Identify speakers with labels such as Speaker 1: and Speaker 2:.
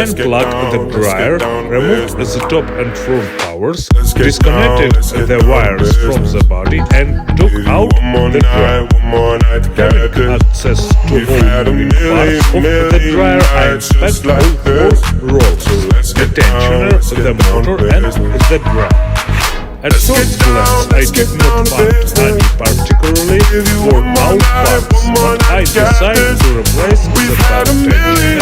Speaker 1: Unplugged the dryer, removed the top and front powers, disconnected the wires from the body and took out the dryer. Having access to all moving parts of the dryer, I inspect all 4 rolls, the tensioner, the motor and the dryer. At first glance, I did not find any particularly worn out parts, but I decided to replace the belt tensioner